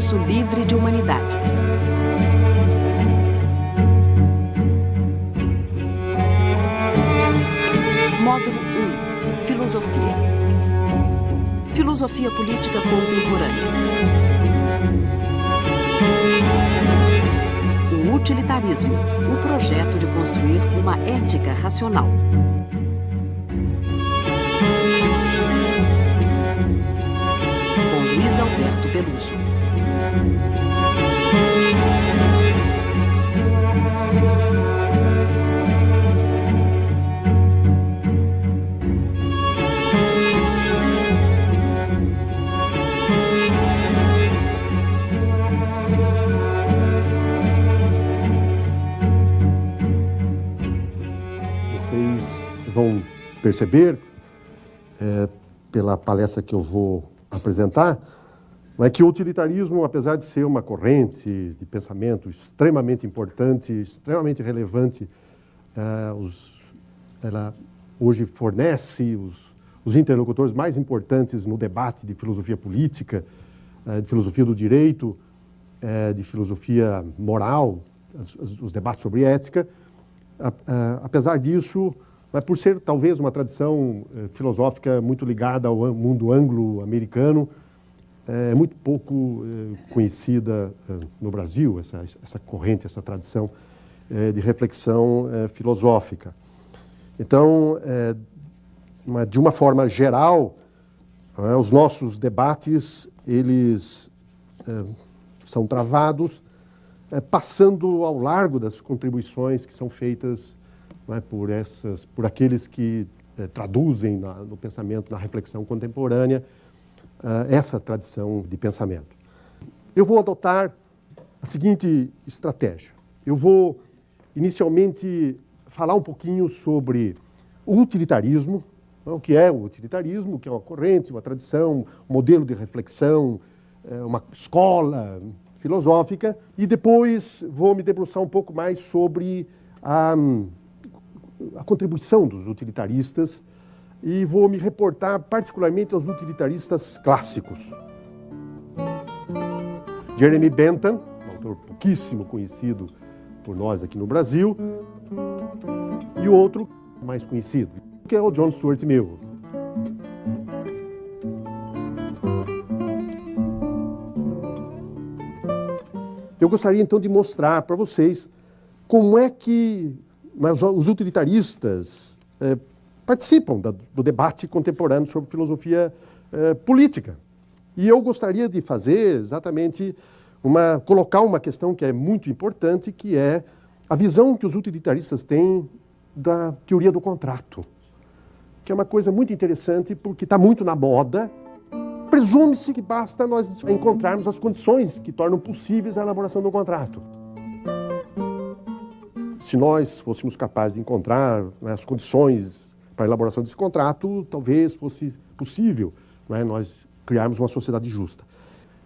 Curso Livre de Humanidades. Módulo 1. Filosofia. Filosofia política contemporânea. O utilitarismo, o projeto de construir uma ética racional. Com Luiz Alberto Peluso. Vocês vão perceber, pela palestra que eu vou apresentar, é que o utilitarismo, apesar de ser uma corrente de pensamento extremamente importante, extremamente relevante, ela hoje fornece os interlocutores mais importantes no debate de filosofia política, de filosofia do direito, de filosofia moral, os debates sobre ética. Apesar disso, por ser talvez uma tradição filosófica muito ligada ao mundo anglo-americano, é muito pouco conhecida no Brasil, essa corrente, essa tradição de reflexão filosófica. Então, de uma forma geral, os nossos debates, eles são travados passando ao largo das contribuições que são feitas por aqueles que traduzem no pensamento, na reflexão contemporânea, essa tradição de pensamento. Eu vou adotar a seguinte estratégia. Eu vou, inicialmente, falar um pouquinho sobre o utilitarismo, o que é o utilitarismo, o que é uma corrente, uma tradição, um modelo de reflexão, uma escola filosófica, e depois vou me debruçar um pouco mais sobre a contribuição dos utilitaristas e vou me reportar particularmente aos utilitaristas clássicos. Jeremy Bentham, um autor pouquíssimo conhecido por nós aqui no Brasil, e o outro mais conhecido, que é o John Stuart Mill. Eu gostaria então de mostrar para vocês como é que os utilitaristas participam do debate contemporâneo sobre filosofia política. E eu gostaria de fazer exatamente colocar uma questão que é muito importante, que é a visão que os utilitaristas têm da teoria do contrato, que é uma coisa muito interessante porque está muito na moda. Presume-se que basta nós encontrarmos as condições que tornam possíveis a elaboração do contrato. Se nós fôssemos capazes de encontrar as condições para a elaboração desse contrato, talvez fosse possível nós criarmos uma sociedade justa.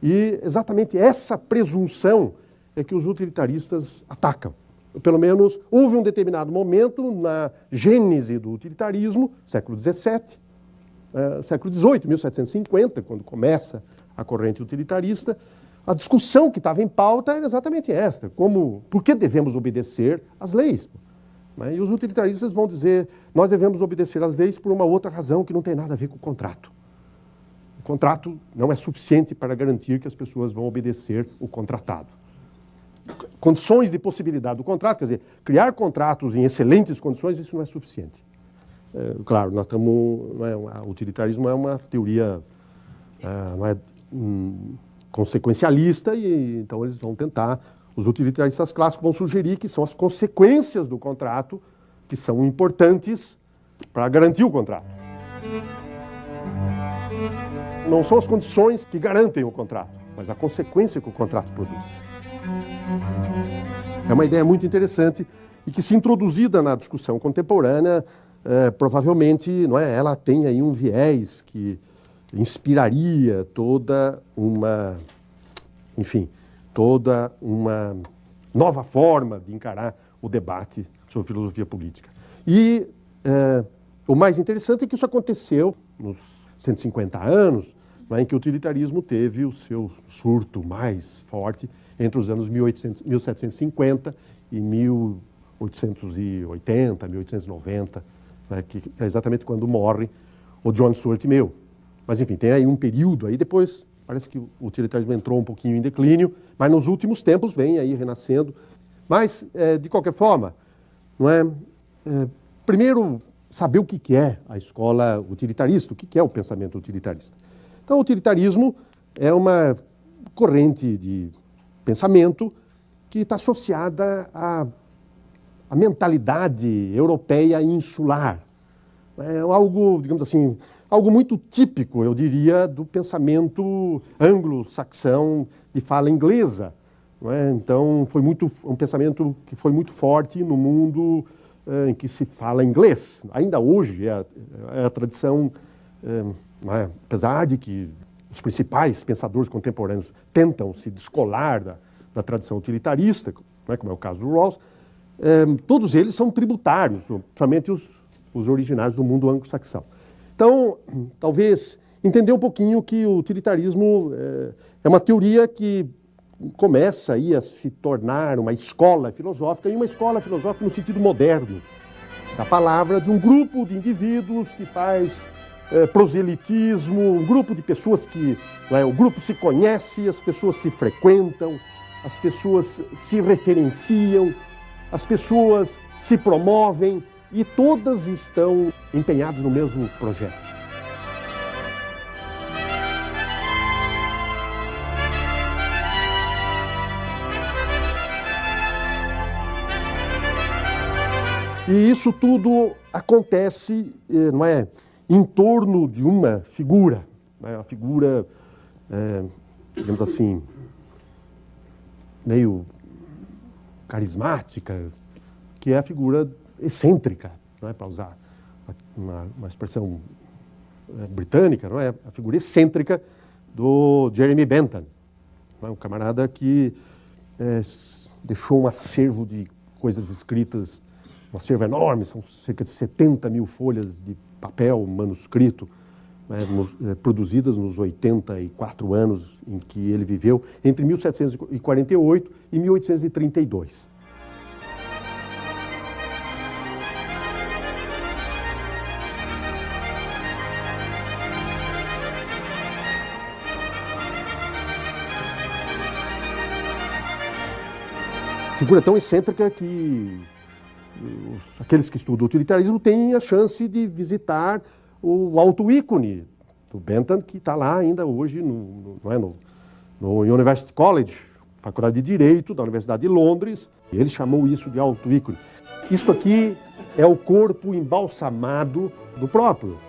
E exatamente essa presunção é que os utilitaristas atacam. Pelo menos houve um determinado momento na gênese do utilitarismo, século XVII, século XVIII, 1750, quando começa a corrente utilitarista, a discussão que estava em pauta era exatamente esta: por que devemos obedecer às leis? E os utilitaristas vão dizer, nós devemos obedecer às leis por uma outra razão que não tem nada a ver com o contrato. O contrato não é suficiente para garantir que as pessoas vão obedecer o contratado. Condições de possibilidade do contrato, quer dizer, criar contratos em excelentes condições, isso não é suficiente. Claro, o utilitarismo é uma teoria consequencialista, e então eles vão tentar, os utilitaristas clássicos vão sugerir que são as consequências do contrato que são importantes para garantir o contrato. Não são as condições que garantem o contrato, mas a consequência que o contrato produz. É uma ideia muito interessante e que, se introduzida na discussão contemporânea, provavelmente ela tem aí um viés que inspiraria toda uma nova forma de encarar o debate sobre filosofia política. E o mais interessante é que isso aconteceu nos 150 anos, em que o utilitarismo teve o seu surto mais forte entre os anos 1750 e 1880, 1890, que é exatamente quando morre o John Stuart Mill. Mas, enfim, tem aí um período aí, depois parece que o utilitarismo entrou um pouquinho em declínio, mas nos últimos tempos vem aí renascendo. Mas, de qualquer forma, primeiro, saber o que é a escola utilitarista, o que é o pensamento utilitarista. Então, o utilitarismo é uma corrente de pensamento que está associada à mentalidade europeia insular. É algo, digamos assim, algo muito típico, eu diria, do pensamento anglo-saxão de fala inglesa. Então, foi um pensamento que foi muito forte no mundo em que se fala inglês. Ainda hoje é a tradição, apesar de que os principais pensadores contemporâneos tentam se descolar da tradição utilitarista, como é o caso do Rawls, todos eles são tributários, principalmente os originários do mundo anglo-saxão. Então, talvez entender um pouquinho que o utilitarismo é uma teoria que começa aí a se tornar uma escola filosófica, e uma escola filosófica no sentido moderno da palavra, de um grupo de indivíduos que faz proselitismo, um grupo de pessoas que o grupo se conhece, as pessoas se frequentam, as pessoas se referenciam, as pessoas se promovem e todas estão empenhadas no mesmo projeto. E isso tudo acontece, em torno de uma figura, uma figura, digamos assim, meio carismática, que é a figura excêntrica, para usar uma expressão britânica, a figura excêntrica do Jeremy Bentham, um camarada que deixou um acervo de coisas escritas, um acervo enorme, são cerca de 70 mil folhas de papel manuscrito, produzidas nos 84 anos em que ele viveu, entre 1748 e 1832. Figura tão excêntrica que aqueles que estudam o utilitarismo têm a chance de visitar o alto ícone do Bentham, que está lá ainda hoje no University College, Faculdade de Direito da Universidade de Londres. Ele chamou isso de alto ícone. Isto aqui é o corpo embalsamado do próprio.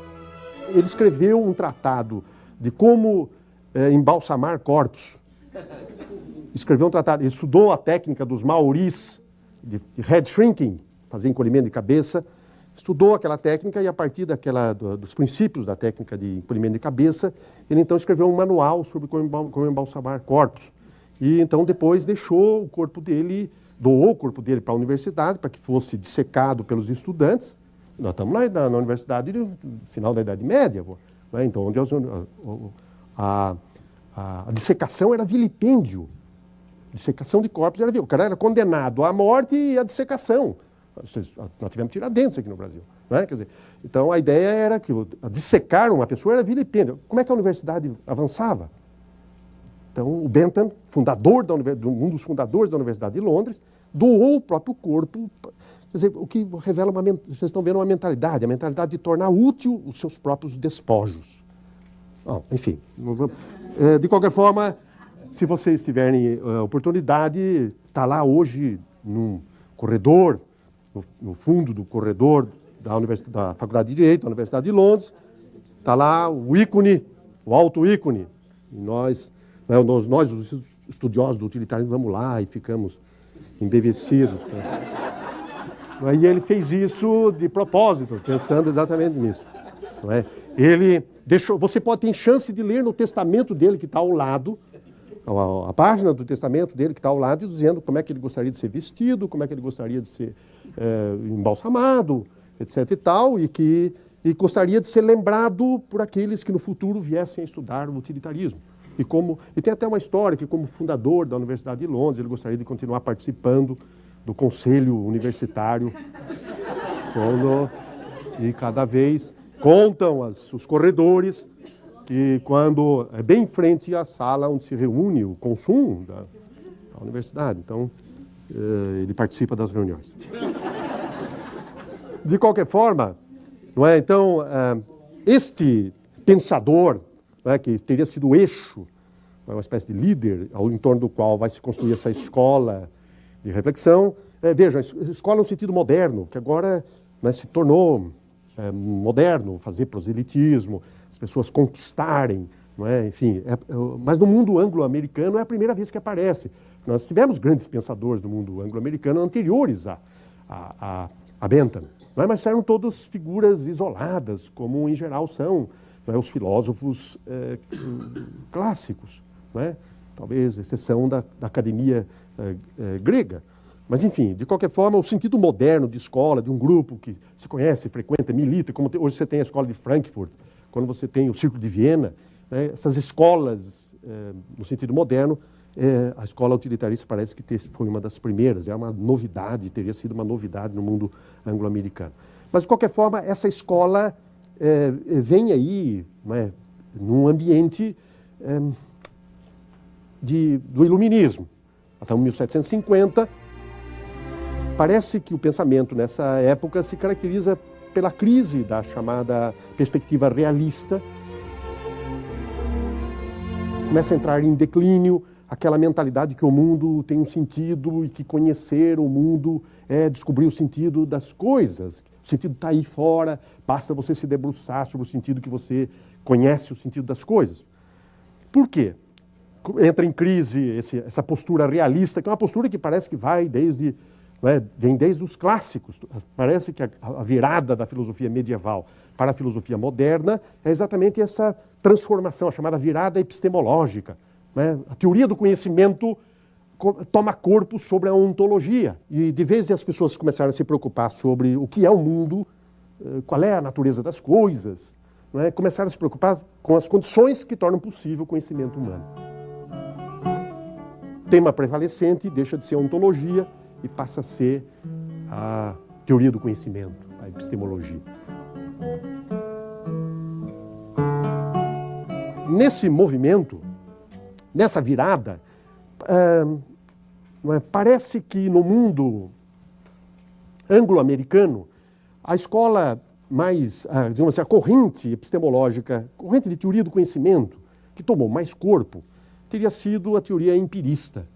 Ele escreveu um tratado de como embalsamar corpos. Escreveu um tratado, ele estudou a técnica dos maoris de head shrinking, fazer encolhimento de cabeça, estudou aquela técnica e a partir dos princípios da técnica de encolhimento de cabeça, ele então escreveu um manual sobre como embalsamar corpos. E então depois doou o corpo dele para a universidade, para que fosse dissecado pelos estudantes. Nós estamos lá na universidade no final da Idade Média, então onde a dissecação era vilipêndio. Dissecação de corpos era vilipêndio. O cara era condenado à morte e à dissecação. Nós tivemos Tiradentes aqui no Brasil. Quer dizer, então a ideia era que dissecar uma pessoa era vilipêndio. Como é que a universidade avançava? Então o Bentham, um dos fundadores da Universidade de Londres, doou o próprio corpo. Quer dizer, o que revela vocês estão vendo a mentalidade de tornar útil os seus próprios despojos. Enfim, de qualquer forma, se vocês tiverem oportunidade, está lá hoje num corredor, no fundo do corredor da Faculdade de Direito da Universidade de Londres, está lá o ícone, o alto ícone. E nós, os estudiosos do utilitarismo, vamos lá e ficamos embevecidos. E ele fez isso de propósito, pensando exatamente nisso. Você pode ter chance de ler no testamento dele, que está ao lado, a página do testamento dele que está ao lado, dizendo como é que ele gostaria de ser vestido, como é que ele gostaria de ser embalsamado, etc. e tal, e que e gostaria de ser lembrado por aqueles que no futuro viessem a estudar o utilitarismo. E tem até uma história que, como fundador da Universidade de Londres, ele gostaria de continuar participando do conselho universitário, e cada vez contam os corredores que quando é bem em frente à sala onde se reúne o consumo da universidade. Então, ele participa das reuniões. De qualquer forma, não é? Então, este pensador, não é, que teria sido o eixo, uma espécie de líder em torno do qual vai se construir essa escola de reflexão. Vejam, a escola no sentido moderno, que agora, né, se tornou moderno, fazer proselitismo, as pessoas conquistarem, não é? Enfim, mas no mundo anglo-americano é a primeira vez que aparece. Nós tivemos grandes pensadores do mundo anglo-americano anteriores a Bentham, não é? Mas eram todas figuras isoladas, como em geral são, não é? Os filósofos clássicos, não é? Talvez exceção da academia grega. Mas, enfim, de qualquer forma, o sentido moderno de escola, de um grupo que se conhece, frequenta, milita, como hoje você tem a escola de Frankfurt, quando você tem o Círculo de Viena, né? Essas escolas, no sentido moderno, a escola utilitarista parece que foi uma das primeiras, é uma novidade, teria sido uma novidade no mundo anglo-americano. Mas, de qualquer forma, essa escola vem aí, não é, num ambiente do iluminismo. Até 1750, parece que o pensamento nessa época se caracteriza pela crise da chamada perspectiva realista. Começa a entrar em declínio aquela mentalidade que o mundo tem um sentido e que conhecer o mundo é descobrir o sentido das coisas. O sentido está aí fora, basta você se debruçar sobre o sentido que você conhece o sentido das coisas. Por quê? Entra em crise essa postura realista, que é uma postura que parece que vai vem desde os clássicos. Parece que a virada da filosofia medieval para a filosofia moderna é exatamente essa transformação, a chamada virada epistemológica, né? A teoria do conhecimento toma corpo sobre a ontologia. E de vez em as pessoas começarem a se preocupar sobre o que é o mundo, qual é a natureza das coisas, né? Começaram a se preocupar com as condições que tornam possível o conhecimento humano. O tema prevalecente deixa de ser a ontologia e passa a ser a teoria do conhecimento, a epistemologia. Nesse movimento, nessa virada, parece que no mundo anglo-americano, a escola mais, digamos assim, a corrente epistemológica, corrente de teoria do conhecimento, que tomou mais corpo, teria sido a teoria empirista.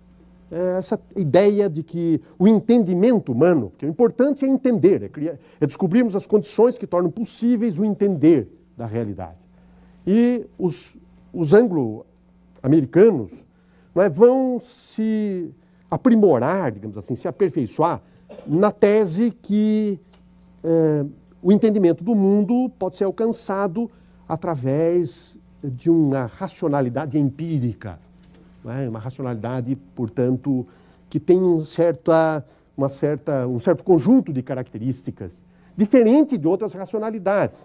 Essa ideia de que o entendimento humano, que o importante é entender, é descobrirmos as condições que tornam possíveis o entender da realidade. E os anglo-americanos, não é, vão se aprimorar, digamos assim, se aperfeiçoar na tese que o entendimento do mundo pode ser alcançado através de uma racionalidade empírica. Uma racionalidade, portanto, que tem um certo conjunto de características, diferente de outras racionalidades.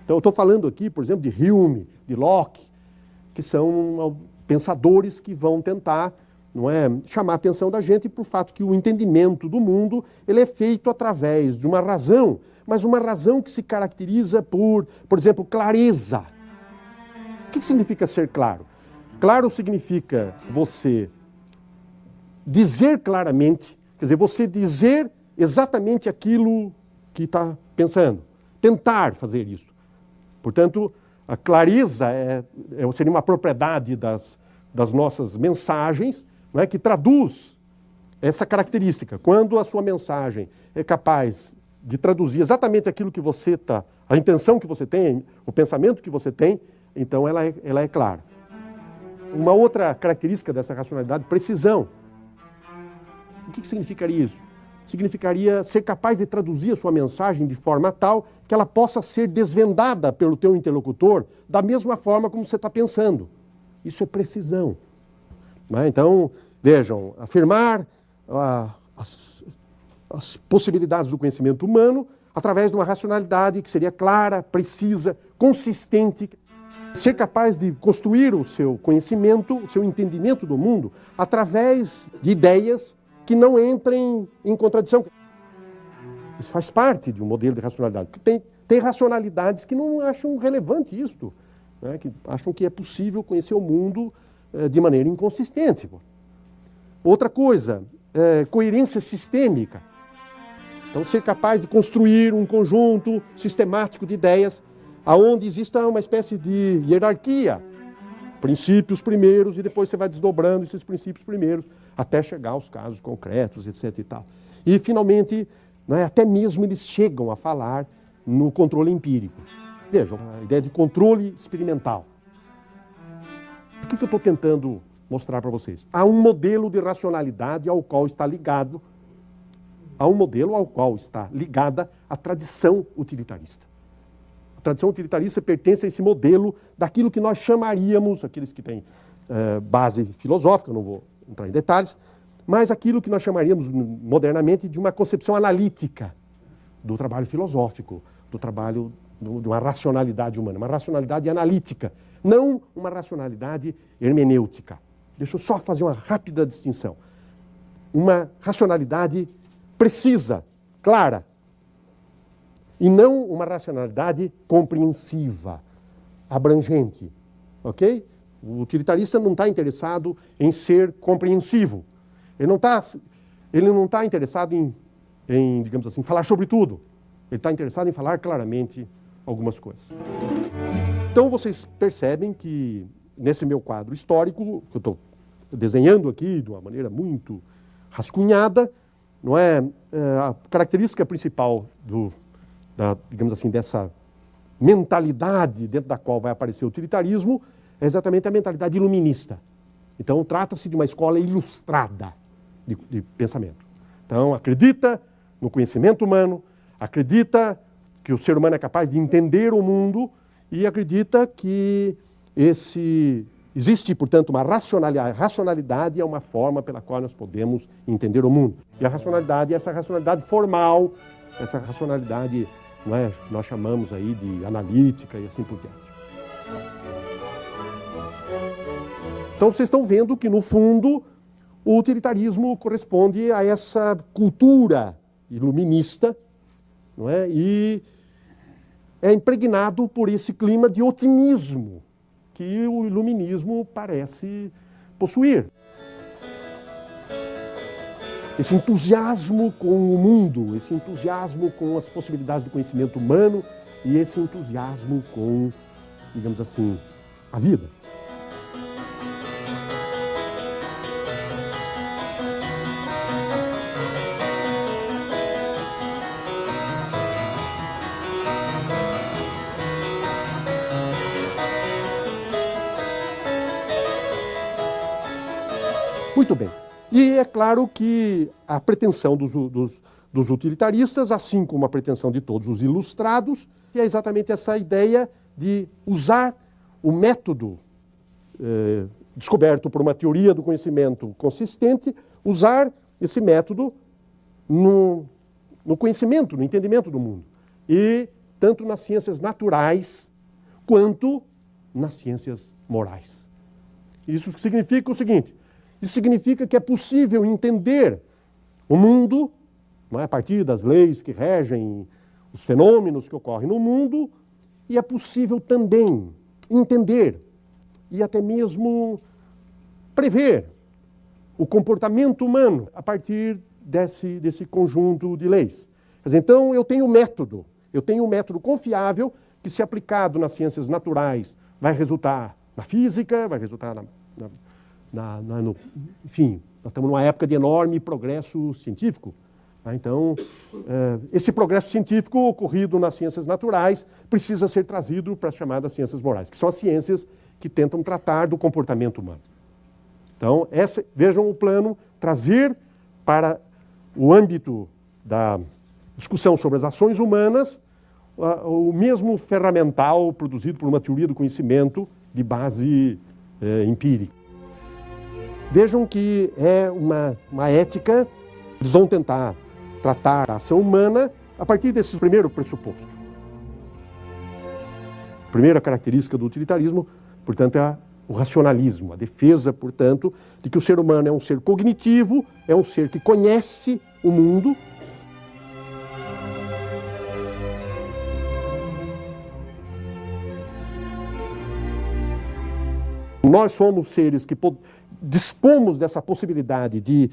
Então, eu estou falando aqui, por exemplo, de Hume, de Locke, que são pensadores que vão tentar, não é, chamar a atenção da gente para o fato que o entendimento do mundo ele é feito através de uma razão, mas uma razão que se caracteriza por exemplo, clareza. O que significa ser claro? Claro significa você dizer claramente, quer dizer, você dizer exatamente aquilo que está pensando, tentar fazer isso. Portanto, a clareza seria uma propriedade das nossas mensagens, não é, que traduz essa característica. Quando a sua mensagem é capaz de traduzir exatamente aquilo que você está, a intenção que você tem, o pensamento que você tem, então ela é clara. Uma outra característica dessa racionalidade, precisão. O que significaria isso? Significaria ser capaz de traduzir a sua mensagem de forma tal que ela possa ser desvendada pelo teu interlocutor da mesma forma como você está pensando. Isso é precisão. Então, Vejam, afirmar as possibilidades do conhecimento humano através de uma racionalidade que seria clara, precisa, consistente. Ser capaz de construir o seu conhecimento, o seu entendimento do mundo, através de ideias que não entrem em contradição. Isso faz parte de um modelo de racionalidade. Tem racionalidades que não acham relevante isto, né? Que acham que é possível conhecer o mundo de maneira inconsistente. Outra coisa, coerência sistêmica. Então, ser capaz de construir um conjunto sistemático de ideias aonde exista uma espécie de hierarquia. Princípios primeiros e depois você vai desdobrando esses princípios primeiros até chegar aos casos concretos, etc. e tal. E, finalmente, né, até mesmo eles chegam a falar no controle empírico. Vejam, a ideia de controle experimental. O que eu estou tentando mostrar para vocês? Há um modelo de racionalidade ao qual está ligado, a tradição utilitarista. A tradição utilitarista pertence a esse modelo daquilo que nós chamaríamos, aqueles que têm base filosófica, eu não vou entrar em detalhes, mas aquilo que nós chamaríamos modernamente de uma concepção analítica do trabalho filosófico, do trabalho de uma racionalidade humana, uma racionalidade analítica, não uma racionalidade hermenêutica. Deixa eu só fazer uma rápida distinção. Uma racionalidade precisa, clara, e não uma racionalidade compreensiva, abrangente, ok? O utilitarista não está interessado em ser compreensivo. Ele não está interessado em, digamos assim, falar sobre tudo. Ele está interessado em falar claramente algumas coisas. Então vocês percebem que nesse meu quadro histórico, que eu estou desenhando aqui de uma maneira muito rascunhada, não é? A característica principal digamos assim, dessa mentalidade dentro da qual vai aparecer o utilitarismo é exatamente a mentalidade iluminista. Então, trata-se de uma escola ilustrada de pensamento. Então, acredita no conhecimento humano, acredita que o ser humano é capaz de entender o mundo e acredita que existe, portanto, uma racionalidade. A racionalidade é uma forma pela qual nós podemos entender o mundo. E a racionalidade é essa racionalidade formal, essa racionalidade, não é, que nós chamamos aí de analítica e assim por diante. Então vocês estão vendo que, no fundo, o utilitarismo corresponde a essa cultura iluminista, não é? E é impregnado por esse clima de otimismo que o iluminismo parece possuir. Esse entusiasmo com o mundo, esse entusiasmo com as possibilidades do conhecimento humano e esse entusiasmo com, digamos assim, a vida. Muito bem. E é claro que a pretensão dos utilitaristas, assim como a pretensão de todos os ilustrados, é exatamente essa ideia de usar o método descoberto por uma teoria do conhecimento consistente, usar esse método no conhecimento, no entendimento do mundo. E tanto nas ciências naturais quanto nas ciências morais. Isso significa o seguinte: isso significa que é possível entender o mundo, não é, a partir das leis que regem os fenômenos que ocorrem no mundo, e é possível também entender e até mesmo prever o comportamento humano a partir desse conjunto de leis. Quer dizer, então eu tenho um método confiável que, se aplicado nas ciências naturais, vai resultar na física, vai resultar enfim, nós estamos numa época de enorme progresso científico. Tá? Então, esse progresso científico ocorrido nas ciências naturais precisa ser trazido para as chamadas ciências morais, que são as ciências que tentam tratar do comportamento humano. Então, vejam o plano, trazer para o âmbito da discussão sobre as ações humanas o mesmo ferramental produzido por uma teoria do conhecimento de base empírica. Vejam que é uma ética, eles vão tentar tratar a ação humana a partir desse primeiro pressuposto. A primeira característica do utilitarismo, portanto, é o racionalismo, a defesa, portanto, de que o ser humano é um ser cognitivo, é um ser que conhece o mundo. Nós somos seres que dispomos dessa possibilidade de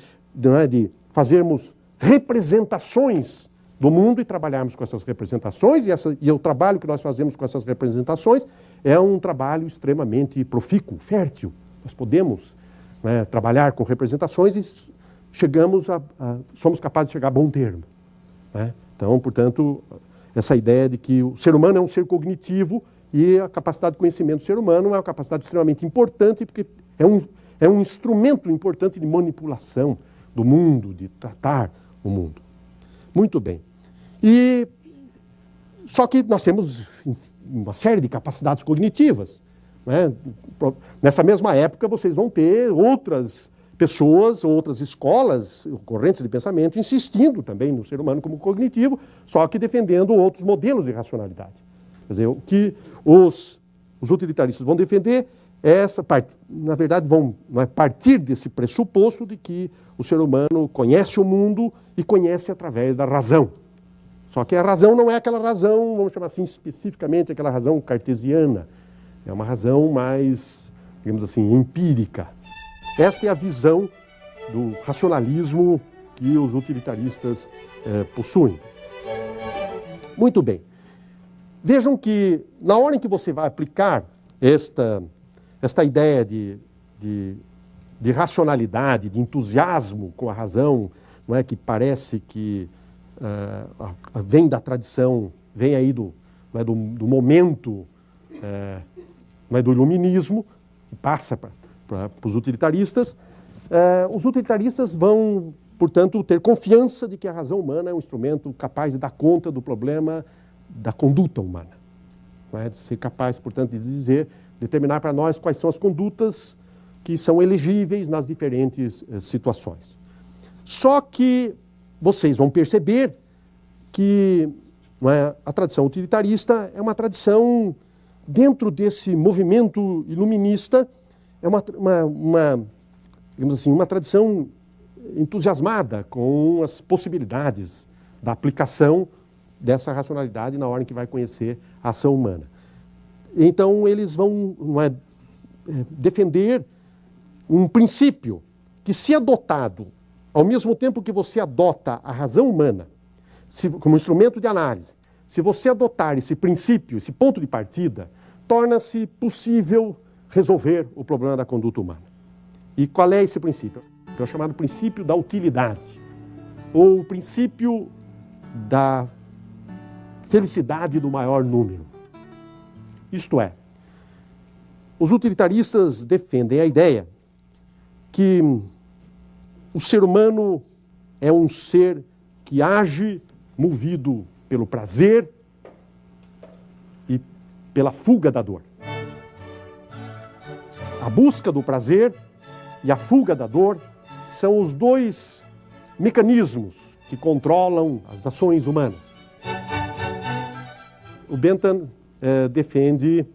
fazermos representações do mundo e trabalharmos com essas representações, e o trabalho que nós fazemos com essas representações é um trabalho extremamente profícuo, fértil. Nós podemos trabalhar com representações e somos capazes de chegar a bom termo. Então, portanto, essa ideia de que o ser humano é um ser cognitivo e a capacidade de conhecimento do ser humano é uma capacidade extremamente importante, porque é um instrumento importante de manipulação do mundo, de tratar o mundo. Muito bem. Só que nós temos uma série de capacidades cognitivas. Nessa mesma época, vocês vão ter outras pessoas, outras escolas, correntes de pensamento, insistindo também no ser humano como cognitivo, só que defendendo outros modelos de racionalidade. Quer dizer, o que os utilitaristas vão defender é essa parte, na verdade, vão partir desse pressuposto de que o ser humano conhece o mundo e conhece através da razão. Só que a razão não é aquela razão, vamos chamar assim, especificamente aquela razão cartesiana. É uma razão mais, digamos assim, empírica. Esta é a visão do racionalismo que os utilitaristas possuem. Muito bem. Vejam que, na hora em que você vai aplicar esta ideia de racionalidade, de entusiasmo com a razão, não é, que parece que vem da tradição, vem aí do momento do iluminismo, que passa para os utilitaristas vão, portanto, ter confiança de que a razão humana é um instrumento capaz de dar conta do problema da conduta humana. De ser capaz, portanto, de determinar para nós quais são as condutas que são elegíveis nas diferentes situações. Só que vocês vão perceber que a tradição utilitarista é uma tradição, dentro desse movimento iluminista, é digamos assim, uma tradição entusiasmada com as possibilidades da aplicação dessa racionalidade na hora em que vai conhecer a ação humana. Então, eles vão defender um princípio que, se adotado, ao mesmo tempo que você adota a razão humana como instrumento de análise, se você adotar esse princípio, esse ponto de partida, torna-se possível resolver o problema da conduta humana. E qual é esse princípio? É o chamado princípio da utilidade, ou o princípio da felicidade do maior número. Isto é, os utilitaristas defendem a ideia que o ser humano é um ser que age movido pelo prazer e pela fuga da dor. A busca do prazer e a fuga da dor são os dois mecanismos que controlam as ações humanas. O Bentham defende,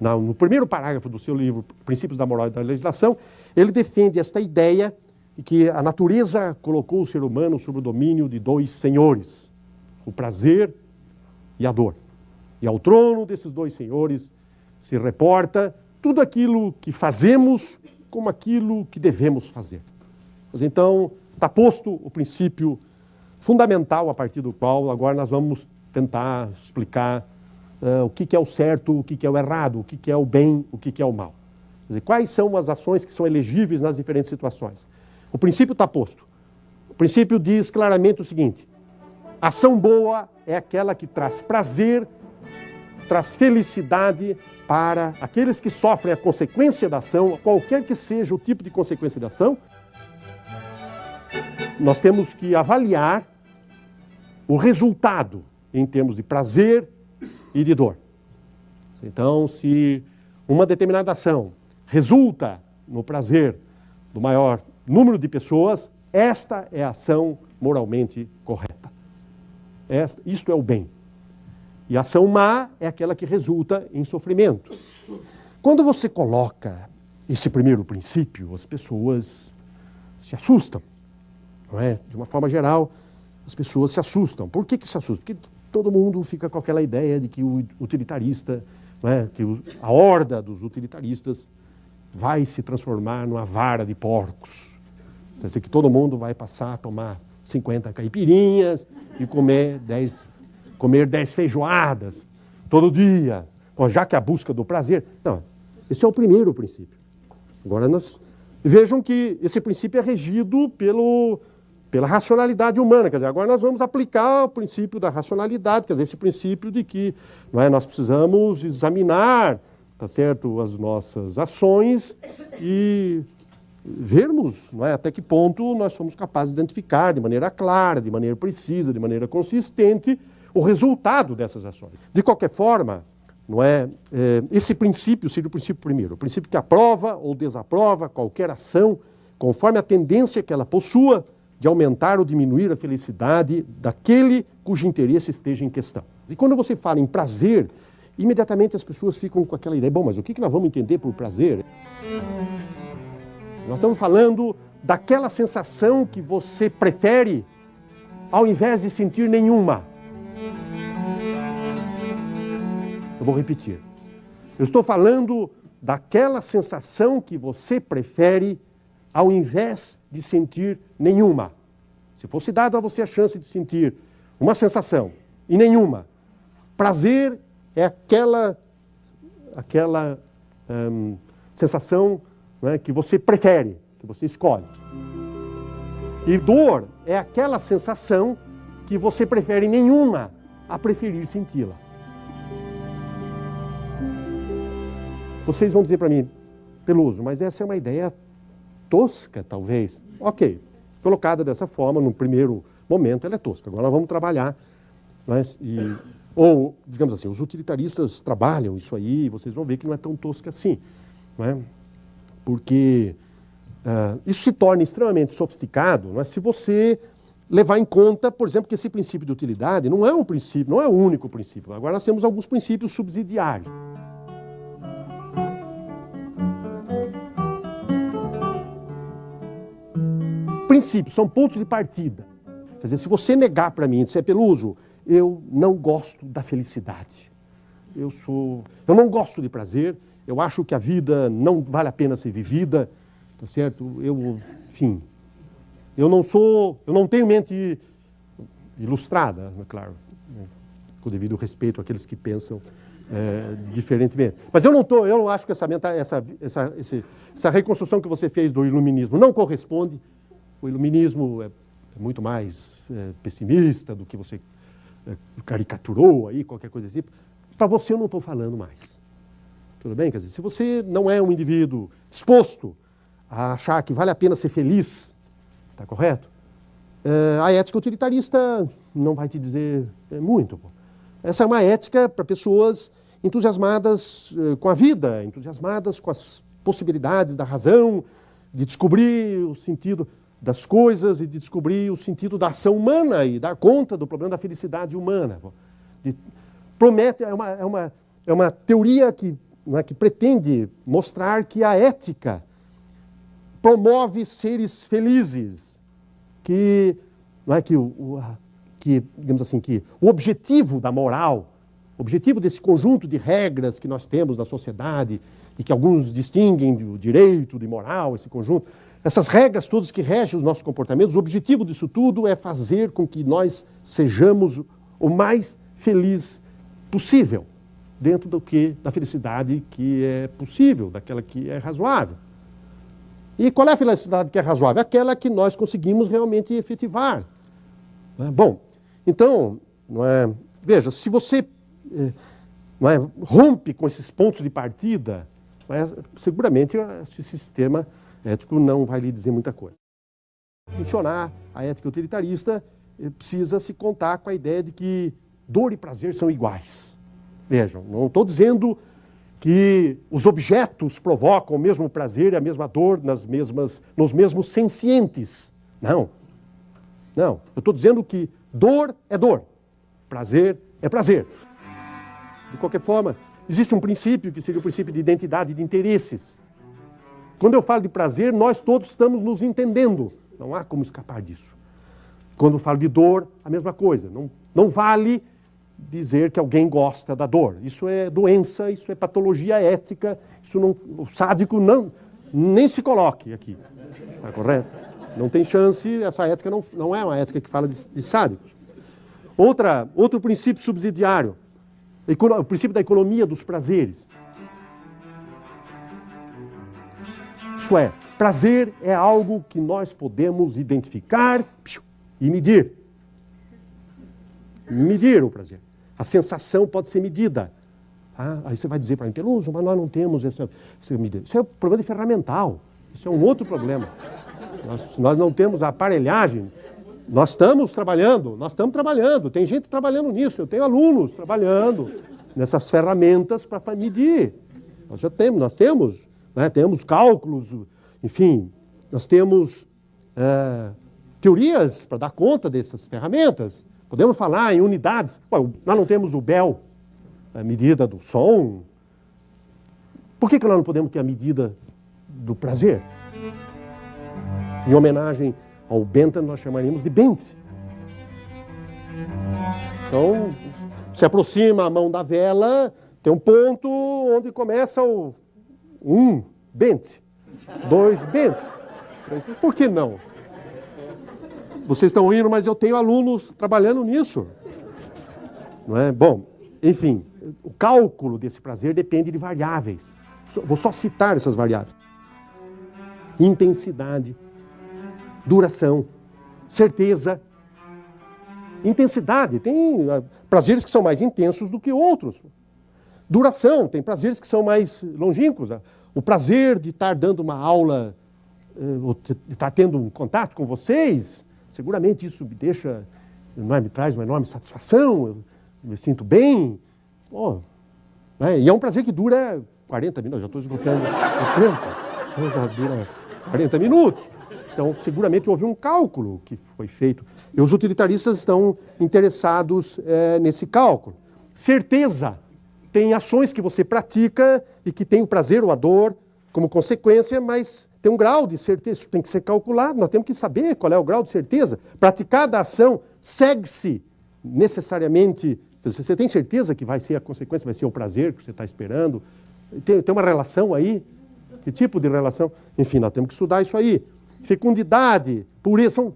no primeiro parágrafo do seu livro Princípios da Moral e da Legislação, ele defende esta ideia de que a natureza colocou o ser humano sob o domínio de dois senhores, o prazer e a dor. E ao trono desses dois senhores se reporta tudo aquilo que fazemos como aquilo que devemos fazer. Mas então, está posto o princípio fundamental a partir do qual agora nós vamos tentar explicar o que é o certo, o que é o errado, o que é o bem, o que é o mal. Quer dizer, quais são as ações que são elegíveis nas diferentes situações. O princípio está posto. O princípio diz claramente o seguinte: ação boa é aquela que traz prazer, traz felicidade para aqueles que sofrem a consequência da ação, qualquer que seja o tipo de consequência da ação. Nós temos que avaliar o resultado em termos de prazer e de dor. Então, se uma determinada ação resulta no prazer do maior número de pessoas, esta é a ação moralmente correta. Isto é o bem. E a ação má é aquela que resulta em sofrimento. Quando você coloca esse primeiro princípio, as pessoas se assustam. Não é? De uma forma geral, as pessoas se assustam. Por que se assustam? Porque todo mundo fica com aquela ideia de que o utilitarista, não é? Que a horda dos utilitaristas vai se transformar numa vara de porcos. Quer dizer que todo mundo vai passar a tomar 50 caipirinhas e comer 10 feijoadas todo dia, já que a busca do prazer... Não, esse é o primeiro princípio. Agora, vejam que esse princípio é regido pela racionalidade humana. Quer dizer, agora nós vamos aplicar o princípio da racionalidade, quer dizer, esse princípio de que não é, nós precisamos examinar, tá certo, as nossas ações e vermos, não é, até que ponto nós somos capazes de identificar de maneira clara, de maneira precisa, de maneira consistente, o resultado dessas ações. De qualquer forma, não é, esse princípio seria o princípio primeiro, o princípio que aprova ou desaprova qualquer ação, conforme a tendência que ela possua de aumentar ou diminuir a felicidade daquele cujo interesse esteja em questão. E quando você fala em prazer, imediatamente as pessoas ficam com aquela ideia, bom, mas o que nós vamos entender por prazer? Nós estamos falando daquela sensação que você prefere ao invés de sentir nenhuma. Eu vou repetir. Eu estou falando daquela sensação que você prefere ao invés de sentir nenhuma. Se fosse dada a você a chance de sentir uma sensação e nenhuma, prazer é aquela sensação, né, que você prefere, que você escolhe. E dor é aquela sensação que você prefere nenhuma a preferir senti-la. Vocês vão dizer para mim, Peluso, mas essa é uma ideia tosca, talvez. Ok, colocada dessa forma, no primeiro momento, ela é tosca. Agora nós vamos trabalhar, né, ou, digamos assim, os utilitaristas trabalham isso aí, e vocês vão ver que não é tão tosca assim. Não é? Porque isso se torna extremamente sofisticado, não é, se você levar em conta, por exemplo, que esse princípio de utilidade não é um princípio, não é o único princípio. Agora nós temos alguns princípios subsidiários. Princípios são pontos de partida. Quer dizer, se você negar para mim, disser, Peluso, eu não gosto da felicidade. Eu não gosto de prazer, eu acho que a vida não vale a pena ser vivida, tá certo? Enfim, eu não tenho mente ilustrada, é claro, com devido respeito àqueles que pensam diferentemente. Mas eu não acho que essa reconstrução que você fez do iluminismo não corresponde. O iluminismo é muito mais pessimista do que você caricaturou aí, qualquer coisa assim. Para você eu não estou falando mais. Tudo bem? Quer dizer, se você não é um indivíduo disposto a achar que vale a pena ser feliz, está correto? A ética utilitarista não vai te dizer muito. Essa é uma ética para pessoas entusiasmadas com a vida, entusiasmadas com as possibilidades da razão, de descobrir o sentido das coisas e de descobrir o sentido da ação humana e dar conta do problema da felicidade humana. Promete, é uma teoria que pretende mostrar que a ética promove seres felizes, digamos assim, que o objetivo da moral, o objetivo desse conjunto de regras que nós temos na sociedade e que alguns distinguem do direito, de moral, esse conjunto, essas regras todas que regem os nossos comportamentos, o objetivo disso tudo é fazer com que nós sejamos o mais feliz possível, dentro da felicidade que é possível, daquela que é razoável. E qual é a felicidade que é razoável? Aquela que nós conseguimos realmente efetivar. Bom, então, veja, se você rompe com esses pontos de partida, seguramente esse sistema ético não vai lhe dizer muita coisa. Para funcionar, a ética utilitarista precisa se contar com a ideia de que dor e prazer são iguais. Vejam, não estou dizendo que os objetos provocam o mesmo prazer e a mesma dor nos mesmos sencientes. Não. Não. Eu estou dizendo que dor é dor, prazer é prazer. De qualquer forma, existe um princípio que seria o princípio de identidade de interesses. Quando eu falo de prazer, nós todos estamos nos entendendo. Não há como escapar disso. Quando eu falo de dor, a mesma coisa. Não vale dizer que alguém gosta da dor. Isso é doença, isso é patologia ética, isso não, o sádico nem se coloque aqui. Está correto? Não tem chance, essa ética não é uma ética que fala de sádicos. Outro princípio subsidiário, o princípio da economia dos prazeres. Isto é, prazer é algo que nós podemos identificar e medir. Medir o prazer. A sensação pode ser medida. Ah, aí você vai dizer para mim, Peluso, mas nós não temos essa medida. Isso é um problema de ferramental. Isso é um outro problema. Nós não temos a aparelhagem. Nós estamos trabalhando. Tem gente trabalhando nisso. Eu tenho alunos trabalhando nessas ferramentas para medir. Nós temos cálculos, enfim, nós temos teorias para dar conta dessas ferramentas. Podemos falar em unidades. Nós não temos o Bell, a medida do som. Por que nós não podemos ter a medida do prazer? Em homenagem ao Bentham, nós chamaríamos de Bent. Então, se aproxima a mão da vela, tem um ponto onde começa o 1 Bent, 2 Bent. Por que não? Vocês estão rindo, mas eu tenho alunos trabalhando nisso. Não é? Bom, enfim, o cálculo desse prazer depende de variáveis. Vou só citar essas variáveis. Intensidade, duração, certeza. Intensidade, tem prazeres que são mais intensos do que outros. Duração, tem prazeres que são mais longínquos. O prazer de estar dando uma aula, de estar tendo um contato com vocês, seguramente isso me traz uma enorme satisfação, eu me sinto bem. E é um prazer que dura 40 minutos, já estou esgotando o tempo, já dura 40 minutos. Então, seguramente houve um cálculo que foi feito. E os utilitaristas estão interessados nesse cálculo. Certeza. Tem ações que você pratica e que tem o prazer ou a dor como consequência, mas tem um grau de certeza. Isso tem que ser calculado. Nós temos que saber qual é o grau de certeza. Praticada a ação segue-se necessariamente. Você tem certeza que vai ser a consequência, vai ser o prazer que você está esperando? Tem uma relação aí? Que tipo de relação? Enfim, nós temos que estudar isso aí. Fecundidade, pureza.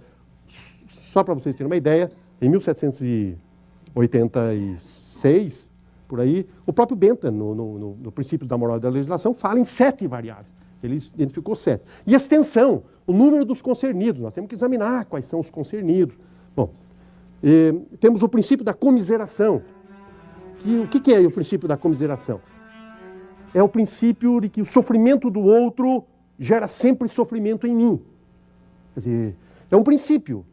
Só para vocês terem uma ideia, em 1786, por aí, o próprio Bentham, no Princípios da Moral e da Legislação, fala em 7 variáveis. Ele identificou 7. E extensão, o número dos concernidos. Nós temos que examinar quais são os concernidos. Bom, temos o princípio da comiseração. O que é o princípio da comiseração? É o princípio de que o sofrimento do outro gera sempre sofrimento em mim. Quer dizer, é um princípio.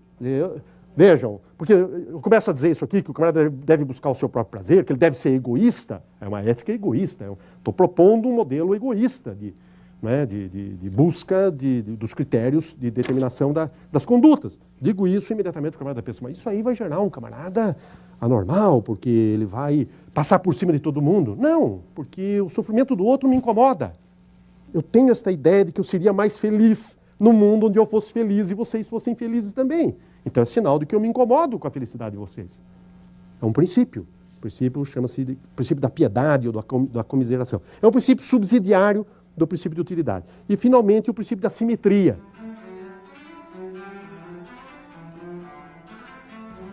Vejam, porque eu começo a dizer isso aqui, que o camarada deve buscar o seu próprio prazer, que ele deve ser egoísta. É uma ética egoísta. Estou propondo um modelo egoísta de busca dos critérios de determinação das condutas. Digo isso, imediatamente o camarada pensa, mas isso aí vai gerar um camarada anormal, porque ele vai passar por cima de todo mundo. Não, porque o sofrimento do outro me incomoda. Eu tenho esta ideia de que eu seria mais feliz no mundo onde eu fosse feliz e vocês fossem felizes também. Então é sinal de que eu me incomodo com a felicidade de vocês. É um princípio. O princípio chama-se de princípio da piedade ou da comiseração. É um princípio subsidiário do princípio de utilidade. E, finalmente, o princípio da simetria,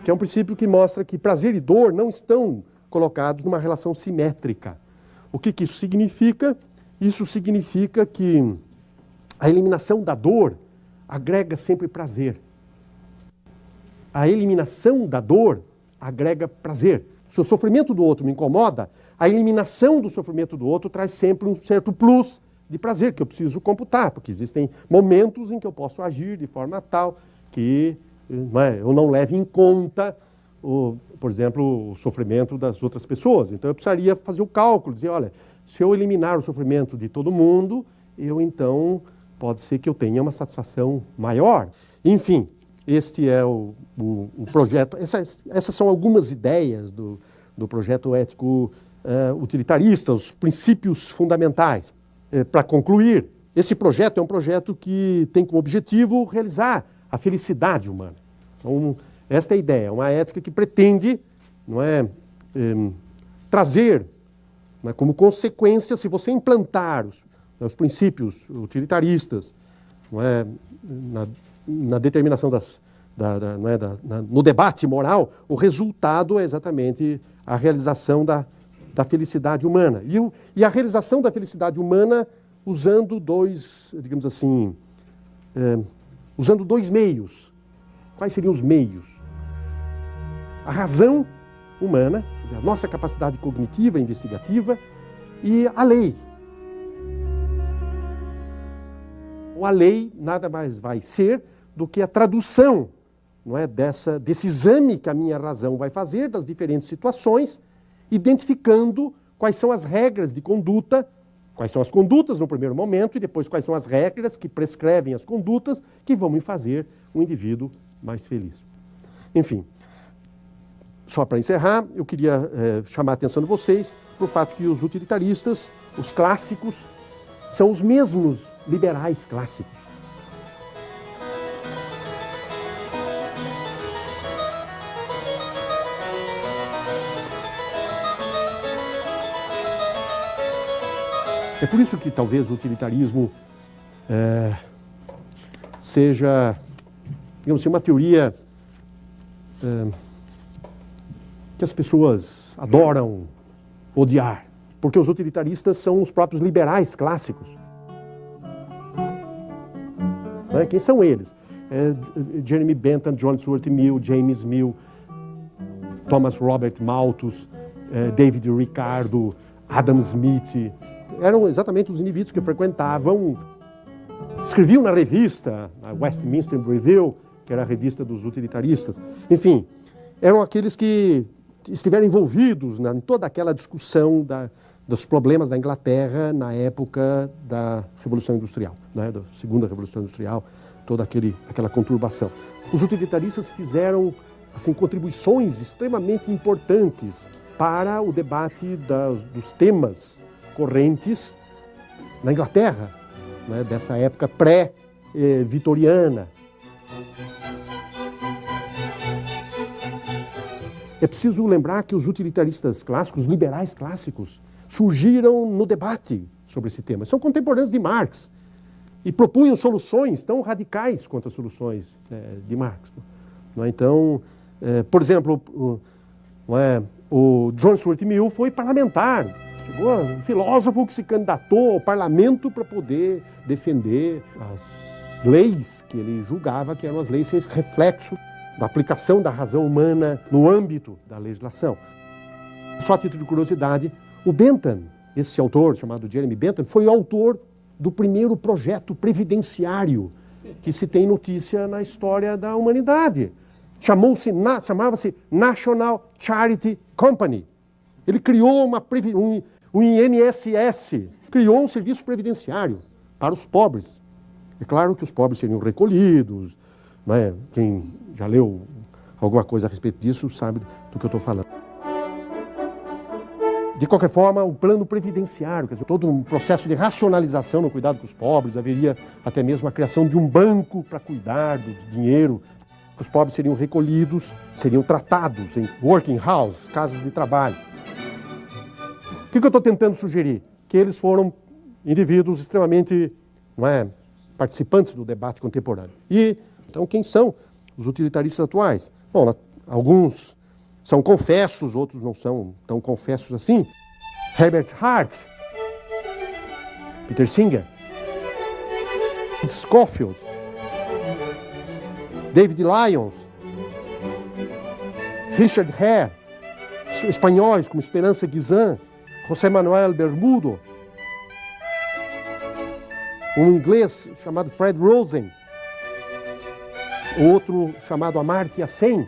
que é um princípio que mostra que prazer e dor não estão colocados numa relação simétrica. O que isso significa? Isso significa que a eliminação da dor agrega sempre prazer. A eliminação da dor agrega prazer. Se o sofrimento do outro me incomoda, a eliminação do sofrimento do outro traz sempre um certo plus de prazer que eu preciso computar, porque existem momentos em que eu posso agir de forma tal que eu não leve em conta, por exemplo, o sofrimento das outras pessoas. Então eu precisaria fazer o cálculo, dizer, olha, Se eu eliminar o sofrimento de todo mundo, então pode ser que eu tenha uma satisfação maior. Enfim, este é o projeto. Essas são algumas ideias do projeto ético utilitarista, os princípios fundamentais. Para concluir, esse projeto é um projeto que tem como objetivo realizar a felicidade humana. Então, esta é a ideia, uma ética que pretende, não é, trazer, não é, como consequência, se você implantar os princípios utilitaristas, não é, na determinação não é, no debate moral, o resultado é exatamente a realização da felicidade humana. E a realização da felicidade humana usando digamos assim, usando dois meios. Quais seriam os meios? A razão humana, quer dizer, a nossa capacidade cognitiva, investigativa, e a lei. A lei nada mais vai ser do que a tradução, não é, desse exame que a minha razão vai fazer das diferentes situações, identificando quais são as regras de conduta, quais são as condutas no primeiro momento e depois quais são as regras que prescrevem as condutas que vão me fazer um indivíduo mais feliz. Enfim, só para encerrar, eu queria chamar a atenção de vocês para o fato que os utilitaristas, os clássicos, são os mesmos liberais clássicos. É por isso que talvez o utilitarismo seja, digamos assim, uma teoria que as pessoas adoram odiar, porque os utilitaristas são os próprios liberais clássicos. Quem são eles? Jeremy Bentham, John Stuart Mill, James Mill, Thomas Robert Malthus, David Ricardo, Adam Smith. Eram exatamente os indivíduos que frequentavam, escreviam na revista, a Westminster Review, que era a revista dos utilitaristas. Enfim, eram aqueles que estiveram envolvidos em toda aquela discussão dos problemas da Inglaterra na época da Revolução Industrial, né, da Segunda Revolução Industrial, toda aquela conturbação. Os utilitaristas fizeram assim, contribuições extremamente importantes para o debate dos temas correntes na Inglaterra, né, dessa época pré-vitoriana. É preciso lembrar que os utilitaristas clássicos, os liberais clássicos, surgiram no debate sobre esse tema. São contemporâneos de Marx e propunham soluções tão radicais quanto as soluções de Marx. Então, por exemplo, o John Stuart Mill foi parlamentar. Chegou um filósofo que se candidatou ao parlamento para poder defender as leis que ele julgava que eram as leis reflexo da aplicação da razão humana no âmbito da legislação. Só a título de curiosidade, o Bentham, esse autor chamado Jeremy Bentham, foi o autor do primeiro projeto previdenciário que se tem notícia na história da humanidade. Chamava-se National Charity Company. Ele criou um INSS, criou um serviço previdenciário para os pobres. É claro que os pobres seriam recolhidos, né? Quem já leu alguma coisa a respeito disso sabe do que eu estou falando. De qualquer forma, o plano previdenciário, quer dizer, todo um processo de racionalização no cuidado com os pobres, haveria até mesmo a criação de um banco para cuidar do dinheiro, que os pobres seriam recolhidos, seriam tratados em working house, casas de trabalho. O que eu estou tentando sugerir? Que eles foram indivíduos extremamente participantes do debate contemporâneo. E, então, quem são os utilitaristas atuais? Bom, alguns são confessos, outros não são tão confessos assim. Herbert Hart, Peter Singer, Scofield, David Lyons, Richard Hare, espanhóis como Esperança Guizan, José Manuel Bermudo, um inglês chamado Fred Rosen, outro chamado Amartya Sen.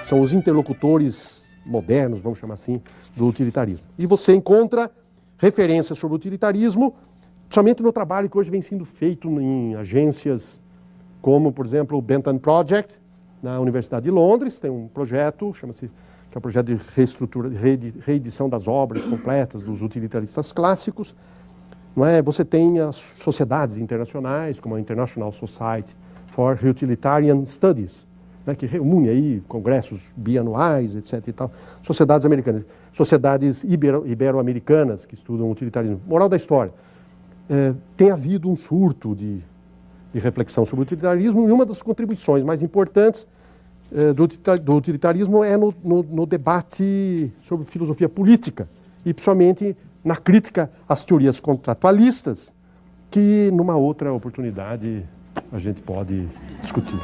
São os interlocutores modernos, vamos chamar assim, do utilitarismo. E você encontra referências sobre o utilitarismo somente no trabalho que hoje vem sendo feito em agências como, por exemplo, o Bentham Project, na Universidade de Londres. Tem um projeto, chama-se, que é o projeto de reedição das obras completas dos utilitaristas clássicos. Não é? Você tem as sociedades internacionais, como a International Society for Utilitarian Studies, né, que reúne aí congressos bianuais, etc. e tal. Sociedades americanas, sociedades ibero-americanas que estudam utilitarismo. Moral da história, tem havido um surto de reflexão sobre o utilitarismo, e uma das contribuições mais importantes do utilitarismo é no debate sobre filosofia política, e principalmente na crítica às teorias contratualistas, que numa outra oportunidade a gente pode discutir.